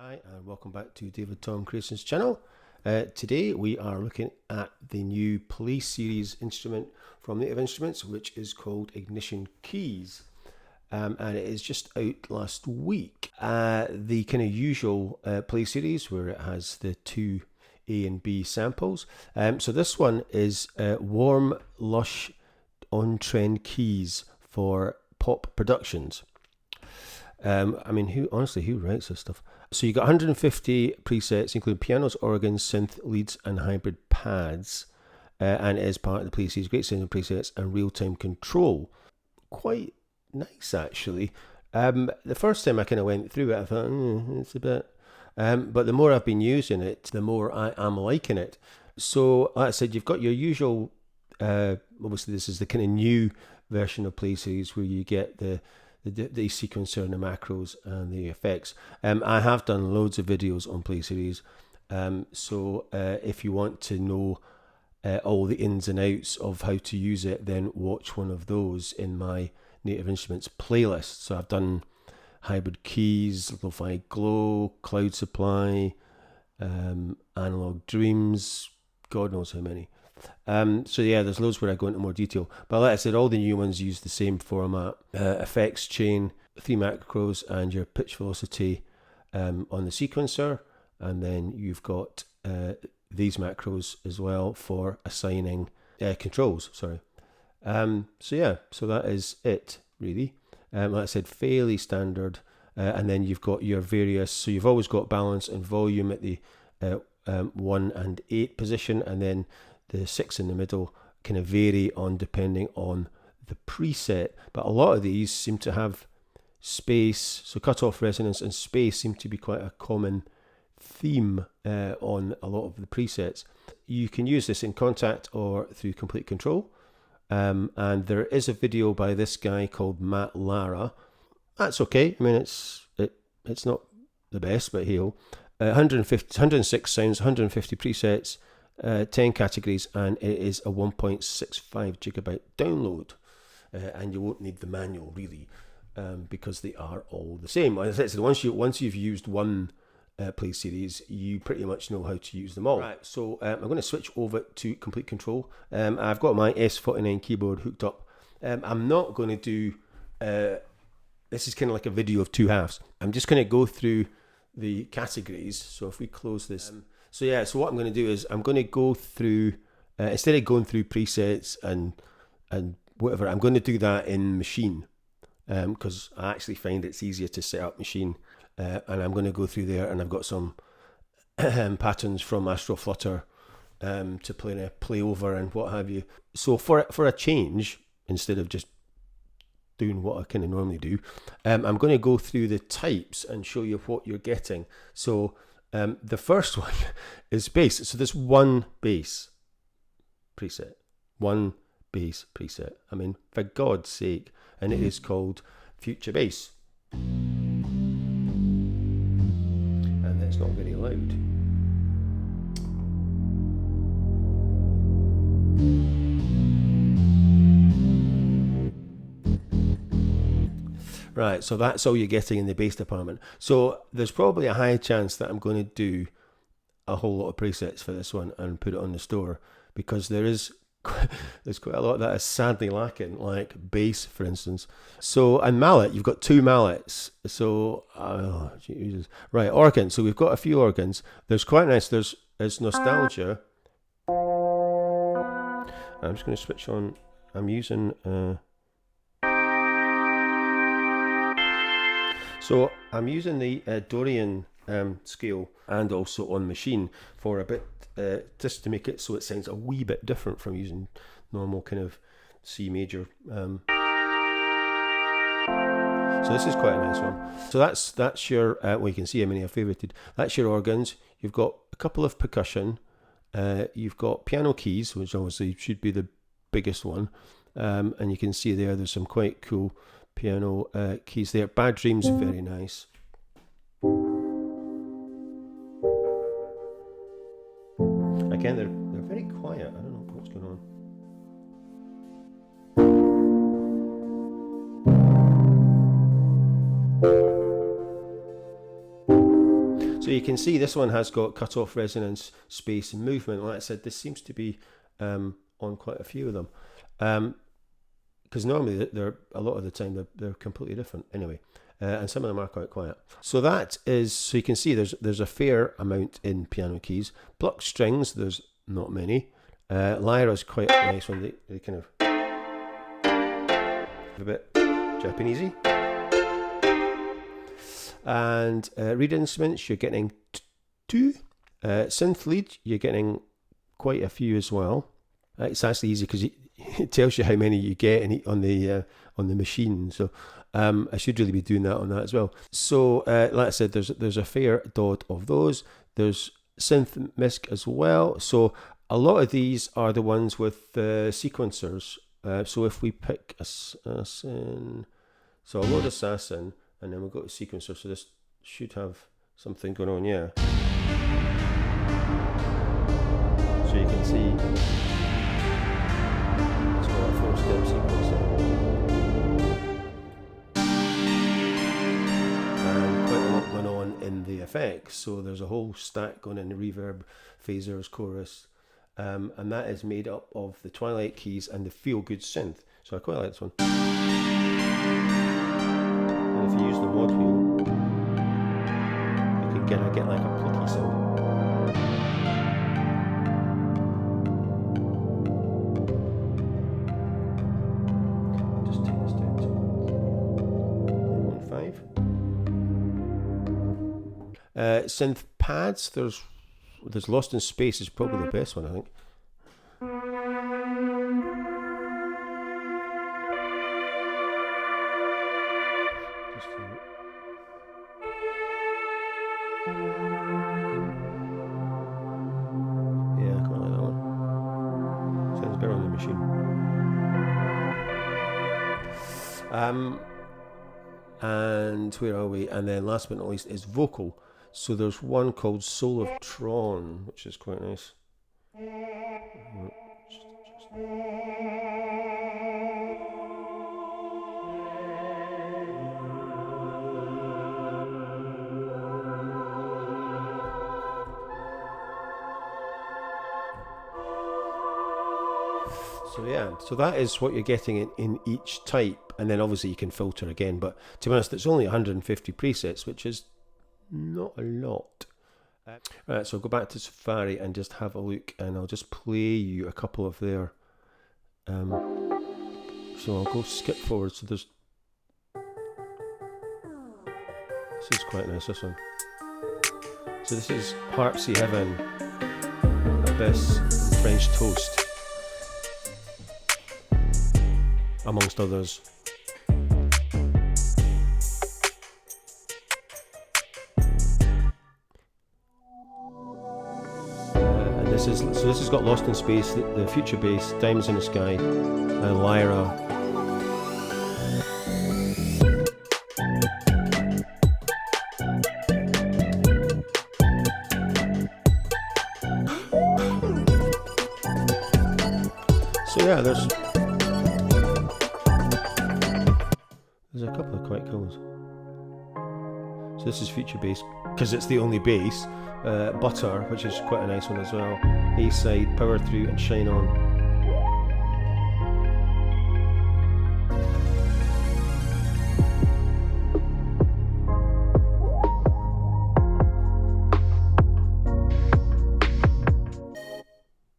Hi and welcome back to David Tom Creations channel. Today we are looking at the new Play Series instrument from Native Instruments, which is called Ignition Keys, and it is just out last week. The kind of usual Play Series where it has the two A and B samples. So this one is warm, lush, on-trend keys for pop productions. I mean, who writes this stuff? So you got 150 presets, including pianos, organs, synth, leads, and hybrid pads, and it is part of the Play Series. Great sounding presets and real-time control. Quite nice, actually. The first time I kind of went through it, I thought it's a bit, but the more I've been using it, the more I am liking it. So, like I said, you've got your usual. Obviously, this is the kind of new version of Play Series where you get the sequencer and the macros and the effects. I have done loads of videos on Play Series, so if you want to know all the ins and outs of how to use it, then watch one of those in my Native Instruments playlist. So I've done hybrid keys, lo-fi glow, cloud supply, analog dreams, God knows how many. So yeah, there's loads where I go into more detail. But like I said, all the new ones use the same format. Effects chain, 3 macros, and your pitch velocity on the sequencer. And then you've got these macros as well for assigning controls, sorry. So yeah, so that is it, really. Like I said, fairly standard. And then you've got your various, so you've always got balance and volume at the 1 and 8 position, and then the 6 in the middle kind of vary on depending on the preset, but a lot of these seem to have space, so cutoff, resonance and space seem to be quite a common theme on a lot of the presets. You can use this in Contact or through Complete Control, and there is a video by this guy called Matt Lara. That's okay, I mean it's not the best, but hey-ho. 106 sounds, 150 presets, 10 categories, and it is a 1.65 gigabyte download, and you won't need the manual really, because they are all the same. As I said, once you've used one Play Series, you pretty much know how to use them all. Right, so I'm going to switch over to Complete Control. I've got my S49 keyboard hooked up. I'm not going to do this is kind of like a video of two halves. I'm just going to go through the categories. So if we close this, so what I'm going to do is I'm going to go through instead of going through presets and whatever, I'm going to do that in Maschine, because I actually find it's easier to set up Maschine, and I'm going to go through there, and I've got some patterns from Astro Flutter to play over and what have you. So for a change, instead of just doing what I kind of normally do, I'm going to go through the types and show you what you're getting. So the first one is bass. So there's one bass preset. One bass preset. I mean, for God's sake. And it is called Future Bass. And it's not very loud. Right, so that's all you're getting in the bass department. So there's probably a high chance that I'm going to do a whole lot of presets for this one and put it on the store, because there's quite a lot that is sadly lacking, like bass, for instance. So, and mallet, you've got 2 mallets. So, oh, Jesus. Right, organs. So we've got a few organs. There's quite nice. There's nostalgia. I'm just going to switch on. I'm using. So I'm using the Dorian scale, and also on Maschine for a bit, just to make it so it sounds a wee bit different from using normal kind of C major. So this is quite a nice one. So that's your, well, you can see how many I've favorited. That's your organs. You've got a couple of percussion. You've got piano keys, which obviously should be the biggest one. And you can see there's some quite cool piano keys there. Bad Dreams, very nice. Again, they're very quiet. I don't know what's going on. So you can see this one has got cut-off resonance, space and movement. Like I said, this seems to be on quite a few of them. Because normally they're a lot of the time they're completely different anyway. And some of them are quite quiet. So that is, so you can see there's a fair amount in piano keys. Plucked strings, there's not many. Lyra's quite a nice one. They kind of a bit Japanesey. And reed instruments, you're getting two. Synth lead, you're getting quite a few as well. It's actually easy because it tells you how many you get on the machine. So I should really be doing that on that as well. So like I said, there's a fair dot of those. There's synth misc as well. So a lot of these are the ones with sequencers. So if we pick assassin, so I'll load assassin, and then we'll go to sequencer. So this should have something going on, yeah. So you can see it's got a 4-step sequencer. And quite a lot going on in the effects. So there's a whole stack going in, the reverb, phasers, chorus. And that is made up of the Twilight keys and the Feel Good synth. So I quite like this one. And if you use the mod wheel, you can get like a plucky sound. I'll just take this down to 1.5. Synth pads, there's Lost in Space is probably the best one, I think. Yeah, I quite like that one. Sounds better on the machine. And where are we? And then last but not least is vocal. So there's one called Soul of Tron, which is quite nice. So yeah, so that is what you're getting in each type, and then obviously you can filter again, but to be honest, it's only 150 presets, which is not a lot. Right, so I'll go back to Safari and just have a look, and I'll just play you a couple of their so I'll go skip forward. So this is quite nice, this one. So this is Harpsy Heaven, Abyss, French Toast, amongst others. This has got Lost in Space, the Future Bass, Diamonds in the Sky, and Lyra. So yeah, there's a couple of quite cool ones. So this is Future Bass because it's the only bass. Butter, which is quite a nice one as well. A-side, Power Through, and Shine On.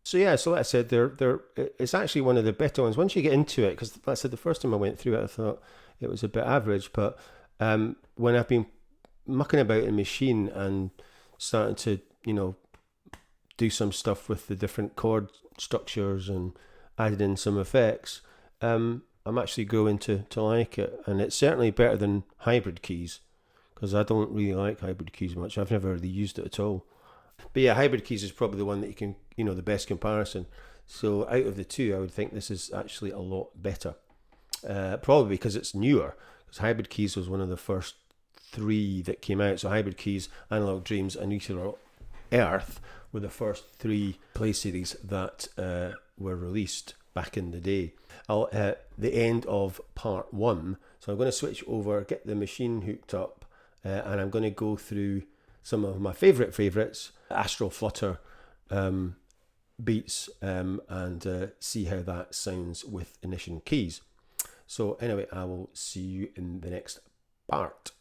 So yeah, so like I said, it's actually one of the better ones once you get into it. Because like I said, the first time I went through it, I thought it was a bit average. But when I've been mucking about in Maschine and starting to, do some stuff with the different chord structures and added in some effects, I'm actually growing to like it. And it's certainly better than hybrid keys, because I don't really like hybrid keys much. I've never really used it at all. But yeah, hybrid keys is probably the one that you can, the best comparison. So out of the two, I would think this is actually a lot better. Probably because it's newer, because hybrid keys was one of the first 3 that came out. So hybrid keys, Analog Dreams, and Nuclear Earth were the first 3 play series that were released back in the day. The end of part 1. So I'm going to switch over, get the machine hooked up, and I'm going to go through some of my favourites, Astral Flutter beats, and see how that sounds with Ignition keys. So anyway, I will see you in the next part.